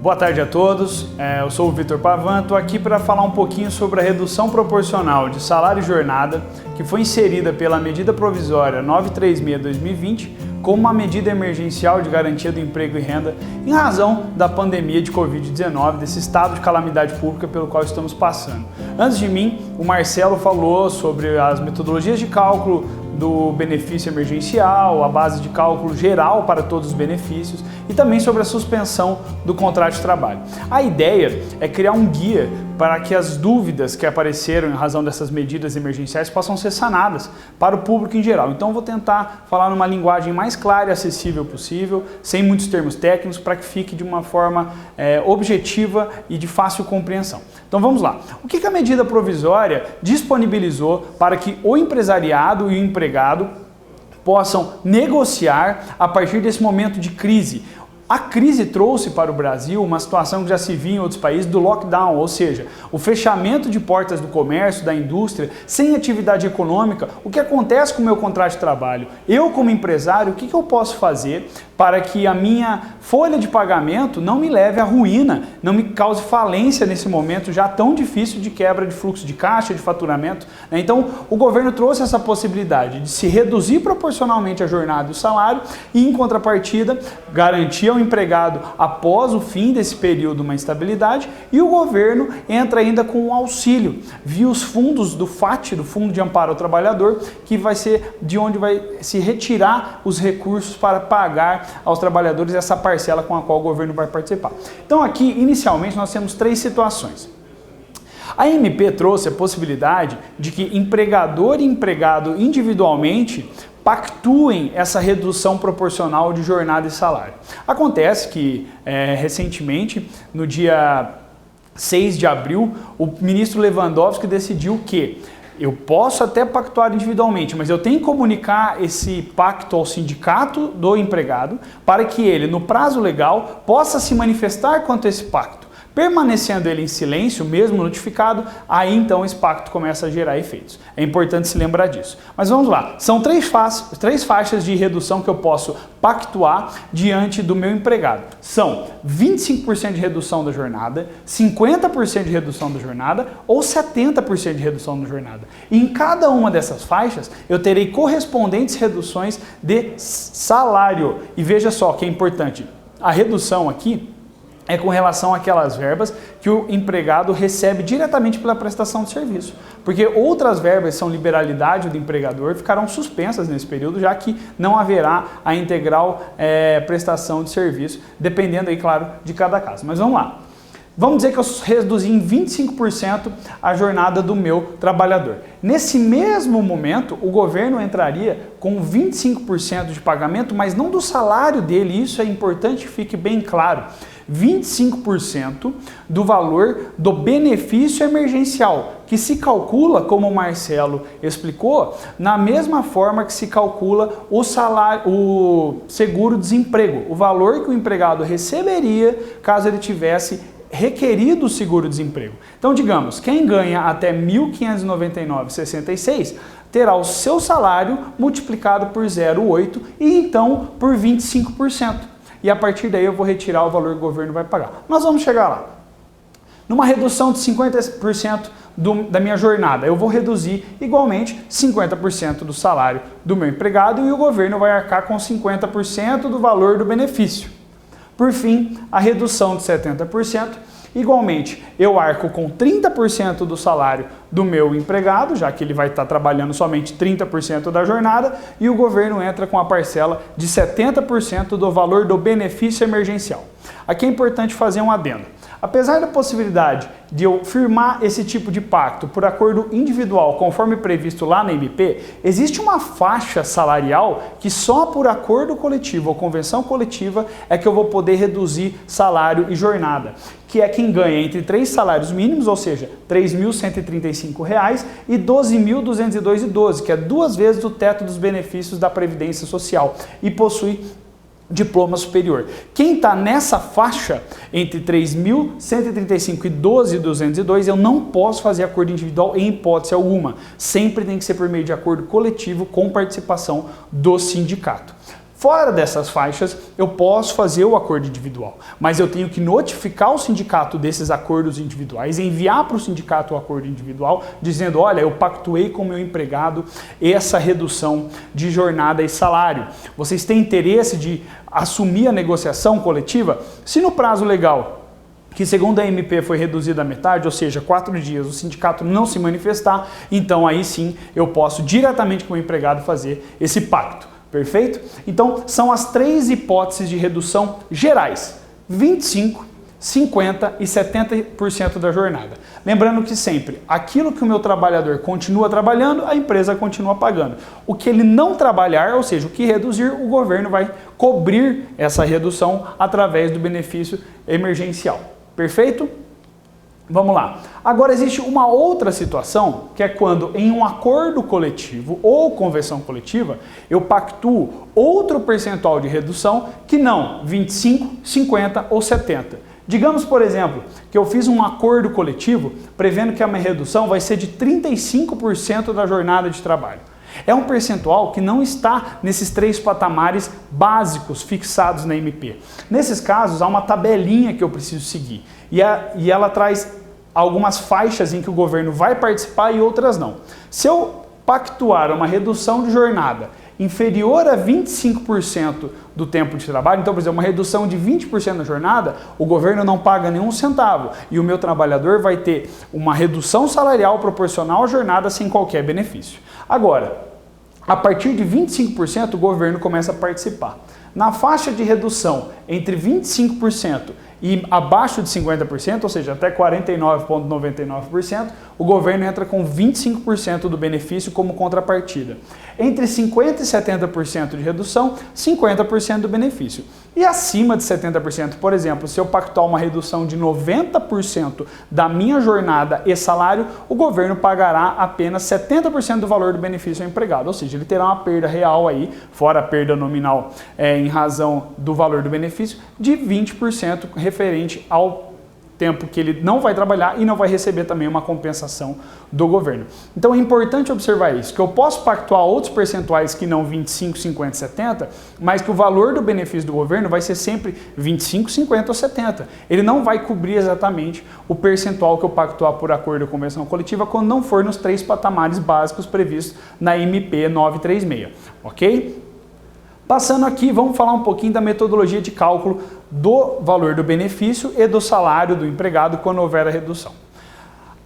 Boa tarde a todos, eu sou o Vitor Pavan, estou aqui para falar um pouquinho sobre a redução proporcional de salário e jornada que foi inserida pela medida provisória 936/2020 como uma medida emergencial de garantia do emprego e renda em razão da pandemia de Covid-19, desse estado de calamidade pública pelo qual estamos passando. Antes de mim, o Marcelo falou sobre as metodologias de cálculo do benefício emergencial, a base de cálculo geral para todos os benefícios e também sobre a suspensão do contrato de trabalho. A ideia é criar um guia para que as dúvidas que apareceram em razão dessas medidas emergenciais possam ser sanadas para o público em geral. Então eu vou tentar falar numa linguagem mais clara e acessível possível, sem muitos termos técnicos, para que fique de uma forma objetiva e de fácil compreensão. Então vamos lá. O que a medida provisória disponibilizou para que o empresariado e o empregado possam negociar a partir desse momento de crise? A crise trouxe para o Brasil uma situação que já se via em outros países do lockdown, ou seja, o fechamento de portas do comércio, da indústria, sem atividade econômica. O que acontece com o meu contrato de trabalho? Eu, como empresário, o que eu posso fazer para que a minha folha de pagamento não me leve à ruína, não me cause falência nesse momento já tão difícil de quebra de fluxo de caixa, de faturamento? Então, o governo trouxe essa possibilidade de se reduzir proporcionalmente a jornada e o salário e, em contrapartida, garantir ao empregado após o fim desse período uma estabilidade, e o governo entra ainda com um auxílio via os fundos do FAT, do Fundo de Amparo ao Trabalhador, que vai ser de onde vai se retirar os recursos para pagar aos trabalhadores essa parcela com a qual o governo vai participar. Então aqui, inicialmente, nós temos três situações. A MP trouxe a possibilidade de que empregador e empregado individualmente pactuem essa redução proporcional de jornada e salário. Acontece que, recentemente, no dia 6 de abril, o ministro Lewandowski decidiu que eu posso até pactuar individualmente, mas eu tenho que comunicar esse pacto ao sindicato do empregado para que ele, no prazo legal, possa se manifestar quanto a esse pacto. Permanecendo ele em silêncio, mesmo notificado, aí então esse pacto começa a gerar efeitos. É importante se lembrar disso. Mas vamos lá, são três faixas de redução que eu posso pactuar diante do meu empregado. São 25% de redução da jornada, 50% de redução da jornada ou 70% de redução da jornada. E em cada uma dessas faixas eu terei correspondentes reduções de salário. E veja só que é importante, a redução aqui é com relação àquelas verbas que o empregado recebe diretamente pela prestação de serviço. Porque outras verbas são liberalidade do empregador, ficarão suspensas nesse período, já que não haverá a integral prestação de serviço, dependendo aí, claro, de cada caso. Mas vamos lá. Vamos dizer que eu reduzi em 25% a jornada do meu trabalhador. Nesse mesmo momento, o governo entraria com 25% de pagamento, mas não do salário dele, isso é importante que fique bem claro. 25% do valor do benefício emergencial, que se calcula, como o Marcelo explicou, na mesma forma que se calcula o salário, o seguro-desemprego, o valor que o empregado receberia caso ele tivesse requerido o seguro-desemprego. Então, digamos, quem ganha até R$ 1.599,66 terá o seu salário multiplicado por 0,8 e então por 25%. E a partir daí eu vou retirar o valor que o governo vai pagar. Nós vamos chegar lá. Numa redução de 50% da minha jornada, eu vou reduzir igualmente 50% do salário do meu empregado e o governo vai arcar com 50% do valor do benefício. Por fim, a redução de 70%, igualmente eu arco com 30% do salário do meu empregado, já que ele vai estar trabalhando somente 30% da jornada, e o governo entra com a parcela de 70% do valor do benefício emergencial. Aqui é importante fazer um adendo. Apesar da possibilidade de eu firmar esse tipo de pacto por acordo individual, conforme previsto lá na MP, existe uma faixa salarial que só por acordo coletivo ou convenção coletiva é que eu vou poder reduzir salário e jornada, que é quem ganha entre 3 salários mínimos, ou seja, R$ 3.135 e R$ 12.202,12, que é 2 vezes o teto dos benefícios da Previdência Social e possui diploma superior. Quem está nessa faixa entre 3.135 e 12.202, eu não posso fazer acordo individual em hipótese alguma. Sempre tem que ser por meio de acordo coletivo com participação do sindicato. Fora dessas faixas, eu posso fazer o acordo individual, mas eu tenho que notificar o sindicato desses acordos individuais, enviar para o sindicato o acordo individual, dizendo, olha, eu pactuei com o meu empregado essa redução de jornada e salário. Vocês têm interesse de assumir a negociação coletiva? Se no prazo legal, que segundo a MP foi reduzido à metade, ou seja, 4 dias, o sindicato não se manifestar, então aí sim eu posso diretamente com o empregado fazer esse pacto, perfeito? Então são as 3 hipóteses de redução gerais, 25%, 50% e 70% da jornada. Lembrando que sempre, aquilo que o meu trabalhador continua trabalhando, a empresa continua pagando. O que ele não trabalhar, ou seja, o que reduzir, o governo vai cobrir essa redução através do benefício emergencial. Perfeito? Vamos lá. Agora existe uma outra situação, que é quando em um acordo coletivo ou convenção coletiva, eu pactuo outro percentual de redução que não 25, 50 ou 70. Digamos, por exemplo, que eu fiz um acordo coletivo prevendo que a minha redução vai ser de 35% da jornada de trabalho. É um percentual que não está nesses 3 patamares básicos fixados na MP. Nesses casos, há uma tabelinha que eu preciso seguir e ela traz algumas faixas em que o governo vai participar e outras não. Se eu pactuar uma redução de jornada inferior a 25% do tempo de trabalho, então, por exemplo, uma redução de 20% da jornada, o governo não paga nenhum centavo e o meu trabalhador vai ter uma redução salarial proporcional à jornada sem qualquer benefício. Agora, a partir de 25%, o governo começa a participar. Na faixa de redução entre 25% e abaixo de 50%, ou seja, até 49,99%, o governo entra com 25% do benefício como contrapartida. Entre 50% e 70% de redução, 50% do benefício. E acima de 70%, por exemplo, se eu pactuar uma redução de 90% da minha jornada e salário, o governo pagará apenas 70% do valor do benefício ao empregado, ou seja, ele terá uma perda real aí, fora a perda nominal em razão do valor do benefício, de 20% referente ao tempo que ele não vai trabalhar e não vai receber também uma compensação do governo. Então é importante observar isso, que eu posso pactuar outros percentuais que não 25, 50, 70, mas que o valor do benefício do governo vai ser sempre 25, 50 ou 70. Ele não vai cobrir exatamente o percentual que eu pactuar por acordo ou convenção coletiva quando não for nos 3 patamares básicos previstos na MP 936, ok? Passando aqui, vamos falar um pouquinho da metodologia de cálculo do valor do benefício e do salário do empregado quando houver a redução.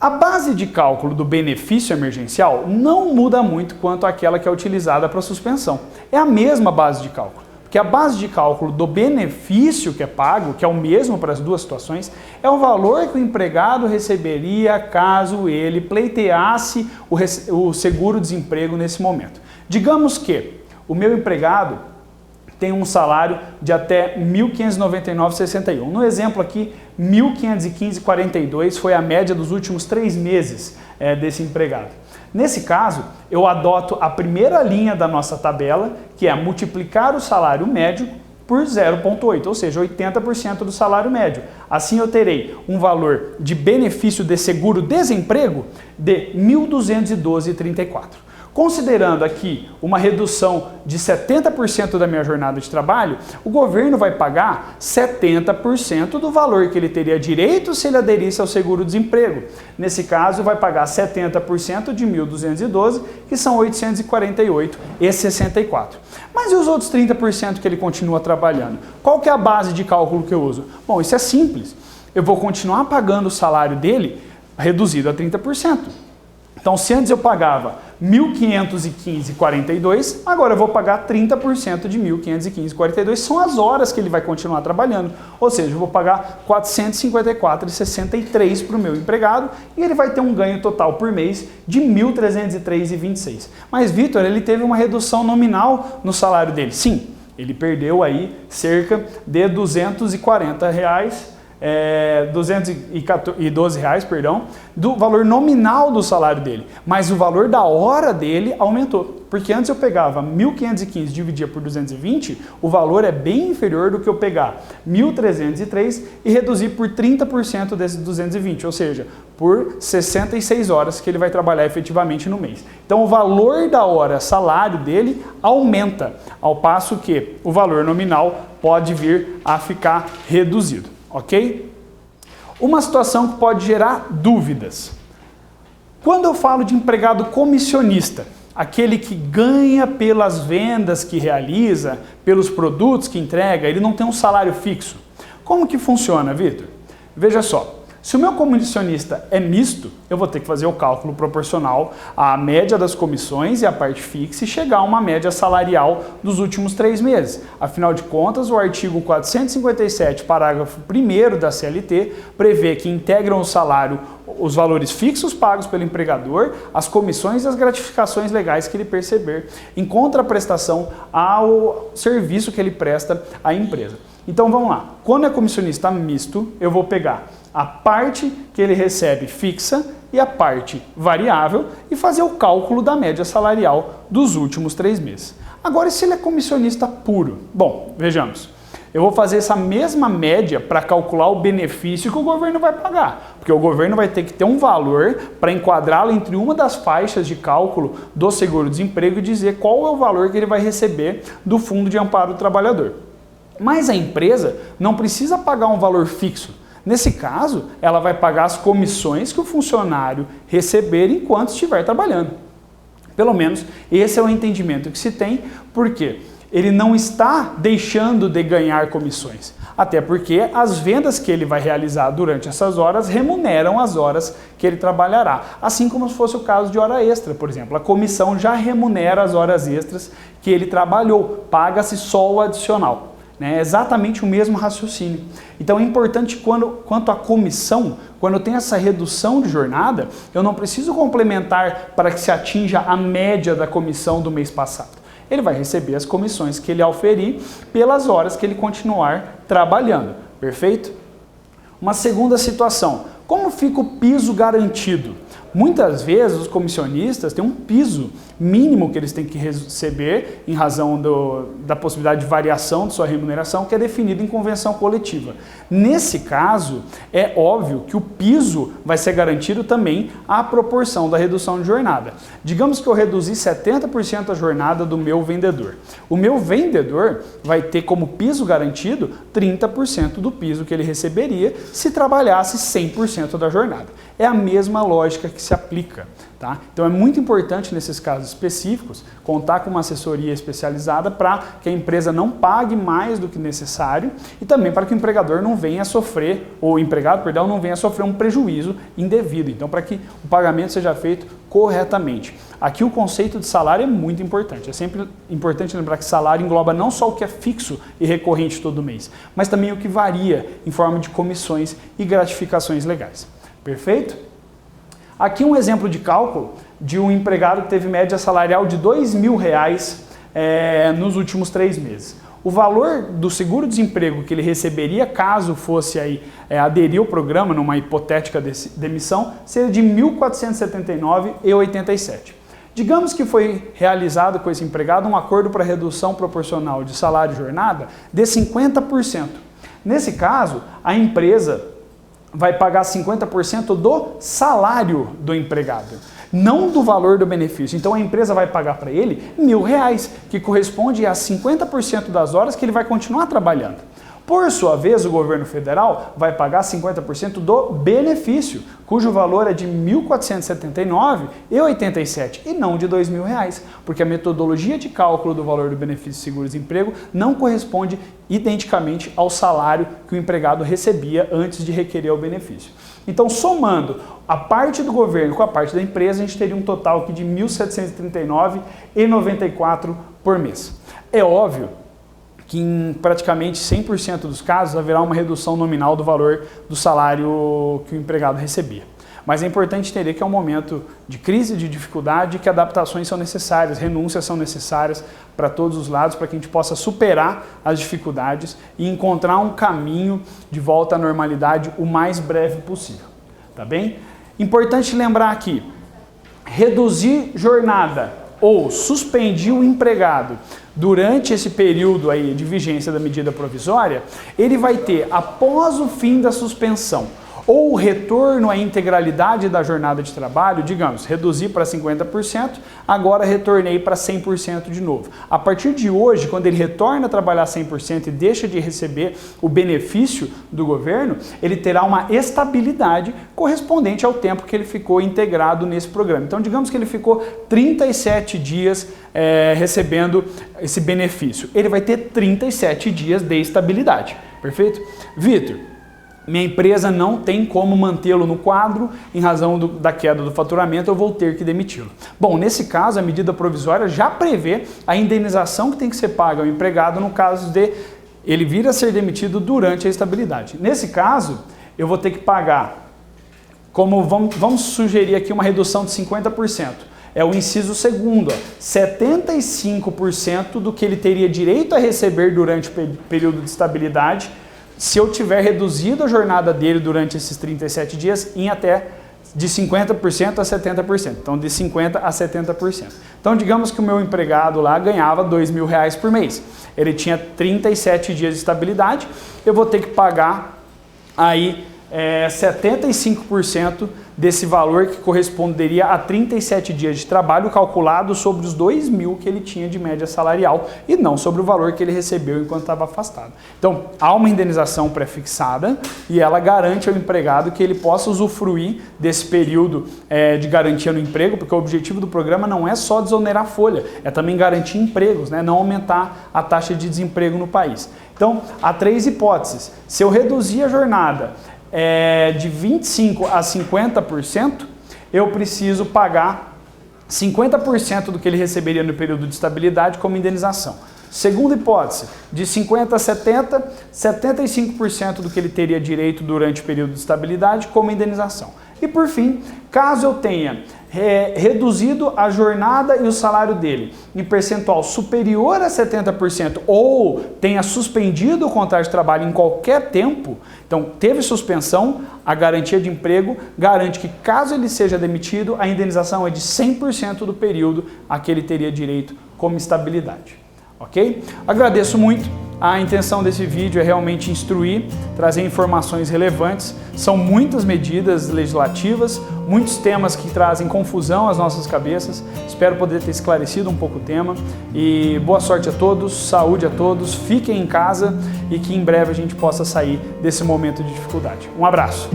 A base de cálculo do benefício emergencial não muda muito quanto àquela que é utilizada para a suspensão. É a mesma base de cálculo, porque a base de cálculo do benefício que é pago, que é o mesmo para as duas situações, é o valor que o empregado receberia caso ele pleiteasse o seguro-desemprego nesse momento. Digamos que o meu empregado tem um salário de até R$ 1.599,61. No exemplo aqui, R$ 1.515,42 foi a média dos últimos 3 meses desse empregado. Nesse caso, eu adoto a primeira linha da nossa tabela, que é multiplicar o salário médio por 0,8, ou seja, 80% do salário médio. Assim eu terei um valor de benefício de seguro-desemprego de R$ 1.212,34. Considerando aqui uma redução de 70% da minha jornada de trabalho, o governo vai pagar 70% do valor que ele teria direito se ele aderisse ao seguro-desemprego. Nesse caso, vai pagar 70% de 1.212, que são R$ 848,64. Mas e os outros 30% que ele continua trabalhando? Qual que é a base de cálculo que eu uso? Bom, isso é simples. Eu vou continuar pagando o salário dele reduzido a 30%. Então, se antes eu pagava R$ 1.515,42, agora eu vou pagar 30% de R$ 1.515,42, são as horas que ele vai continuar trabalhando. Ou seja, eu vou pagar R$ 454,63 para o meu empregado e ele vai ter um ganho total por mês de R$ 1.303,26. Mas, Vitor, ele teve uma redução nominal no salário dele. Sim, ele perdeu aí cerca de R$ 240 R$ perdão, do valor nominal do salário dele, mas o valor da hora dele aumentou. Porque antes eu pegava 1.515 e dividia por 220, o valor é bem inferior do que eu pegar 1.303 e reduzir por 30% desses 220, ou seja, por 66 horas que ele vai trabalhar efetivamente no mês. Então o valor da hora, salário dele, aumenta, ao passo que o valor nominal pode vir a ficar reduzido, ok? Uma situação que pode gerar dúvidas. Quando eu falo de empregado comissionista, aquele que ganha pelas vendas que realiza, pelos produtos que entrega, ele não tem um salário fixo. Como que funciona, Vitor? Veja só, se o meu comissionista é misto, eu vou ter que fazer o cálculo proporcional à média das comissões e à parte fixa e chegar a uma média salarial dos últimos 3 meses. Afinal de contas, o artigo 457, parágrafo 1º da CLT, prevê que integram o salário os valores fixos pagos pelo empregador, as comissões e as gratificações legais que ele perceber, em contraprestação ao serviço que ele presta à empresa. Então vamos lá, quando é comissionista misto, eu vou pegar a parte que ele recebe fixa e a parte variável e fazer o cálculo da média salarial dos últimos 3 meses. Agora, se ele é comissionista puro? Bom, vejamos. Eu vou fazer essa mesma média para calcular o benefício que o governo vai pagar, porque o governo vai ter que ter um valor para enquadrá-lo entre uma das faixas de cálculo do seguro-desemprego e dizer qual é o valor que ele vai receber do Fundo de Amparo do Trabalhador. Mas a empresa não precisa pagar um valor fixo. Nesse caso, ela vai pagar as comissões que o funcionário receber enquanto estiver trabalhando. Pelo menos esse é o entendimento que se tem, porque ele não está deixando de ganhar comissões. Até porque as vendas que ele vai realizar durante essas horas remuneram as horas que ele trabalhará. Assim como se fosse o caso de hora extra, por exemplo. A comissão já remunera as horas extras que ele trabalhou, paga-se só o adicional. É exatamente o mesmo raciocínio. Então é importante quanto à comissão, quando eu tenho essa redução de jornada, eu não preciso complementar para que se atinja a média da comissão do mês passado. Ele vai receber as comissões que ele auferir pelas horas que ele continuar trabalhando. Perfeito? Uma segunda situação. Como fica o piso garantido? Muitas vezes os comissionistas têm um piso mínimo que eles têm que receber em razão da possibilidade de variação de sua remuneração, que é definido em convenção coletiva. Nesse caso, é óbvio que o piso vai ser garantido também à proporção da redução de jornada. Digamos que eu reduzi 70% a jornada do meu vendedor. O meu vendedor vai ter como piso garantido 30% do piso que ele receberia se trabalhasse 100% da jornada. É a mesma lógica que se aplica. Tá? Então é muito importante nesses casos específicos contar com uma assessoria especializada para que a empresa não pague mais do que necessário e também para que o empregador não venha a sofrer, ou o empregado, perdão, não venha a sofrer um prejuízo indevido. Então para que o pagamento seja feito corretamente. Aqui o conceito de salário é muito importante. É sempre importante lembrar que salário engloba não só o que é fixo e recorrente todo mês, mas também o que varia em forma de comissões e gratificações legais. Perfeito? Aqui um exemplo de cálculo de um empregado que teve média salarial de R$2.000 nos últimos 3 meses. O valor do seguro-desemprego que ele receberia caso fosse aí, aderir ao programa numa hipotética demissão seria de R$ 1.479,87. Digamos que foi realizado com esse empregado um acordo para redução proporcional de salário e jornada de 50%. Nesse caso, a empresa vai pagar 50% do salário do empregado, não do valor do benefício. Então a empresa vai pagar para ele R$1.000, que corresponde a 50% das horas que ele vai continuar trabalhando. Por sua vez, o governo federal vai pagar 50% do benefício, cujo valor é de R$ 1.479,87 e não de R$ 2.000, porque a metodologia de cálculo do valor do benefício seguro-desemprego não corresponde identicamente ao salário que o empregado recebia antes de requerer o benefício. Então, somando a parte do governo com a parte da empresa, a gente teria um total aqui de R$ 1.739,94 por mês. É óbvio que em praticamente 100% dos casos haverá uma redução nominal do valor do salário que o empregado recebia. mas é importante entender que é um momento de crise, de dificuldade, que adaptações são necessárias, renúncias são necessárias para todos os lados, para que a gente possa superar as dificuldades e encontrar um caminho de volta à normalidade o mais breve possível, tá bem? Importante lembrar aqui, reduzir jornada ou suspendir o empregado durante esse período aí de vigência da medida provisória, ele vai ter, após o fim da suspensão, ou o retorno à integralidade da jornada de trabalho, digamos, reduzi para 50%, agora retornei para 100% de novo. A partir de hoje, quando ele retorna a trabalhar 100% e deixa de receber o benefício do governo, ele terá uma estabilidade correspondente ao tempo que ele ficou integrado nesse programa. Então, digamos que ele ficou 37 dias recebendo esse benefício. Ele vai ter 37 dias de estabilidade, perfeito? Vitor, minha empresa não tem como mantê-lo no quadro, em razão da queda do faturamento, eu vou ter que demiti-lo. Bom, nesse caso, a medida provisória já prevê a indenização que tem que ser paga ao empregado no caso de ele vir a ser demitido durante a estabilidade. Nesse caso, eu vou ter que pagar, como vamos sugerir aqui uma redução de 50%. É o inciso segundo, 75% do que ele teria direito a receber durante o período de estabilidade, se eu tiver reduzido a jornada dele durante esses 37 dias em até de 50% a 70%, então de 50% a 70%. Então digamos que o meu empregado lá ganhava R$2.000 por mês, ele tinha 37 dias de estabilidade, eu vou ter que pagar aí 75% desse valor que corresponderia a 37 dias de trabalho calculado sobre os 2.000 que ele tinha de média salarial e não sobre o valor que ele recebeu enquanto estava afastado. Então, há uma indenização pré-fixada e ela garante ao empregado que ele possa usufruir desse período de garantia no emprego, porque o objetivo do programa não é só desonerar a folha, é também garantir empregos, né? Não aumentar a taxa de desemprego no país. Então, há 3 hipóteses. Se eu reduzir a jornada de 25% a 50%, eu preciso pagar 50% do que ele receberia no período de estabilidade como indenização. Segunda hipótese, de 50% a 70%, 75% do que ele teria direito durante o período de estabilidade como indenização. E por fim, caso eu tenha reduzido a jornada e o salário dele em percentual superior a 70% ou tenha suspendido o contrato de trabalho em qualquer tempo, então teve suspensão, a garantia de emprego garante que caso ele seja demitido, a indenização é de 100% do período a que ele teria direito como estabilidade. Ok? Agradeço muito. A intenção desse vídeo é realmente instruir, trazer informações relevantes. São muitas medidas legislativas, muitos temas que trazem confusão às nossas cabeças. Espero poder ter esclarecido um pouco o tema. E boa sorte a todos, saúde a todos, fiquem em casa e que em breve a gente possa sair desse momento de dificuldade. Um abraço!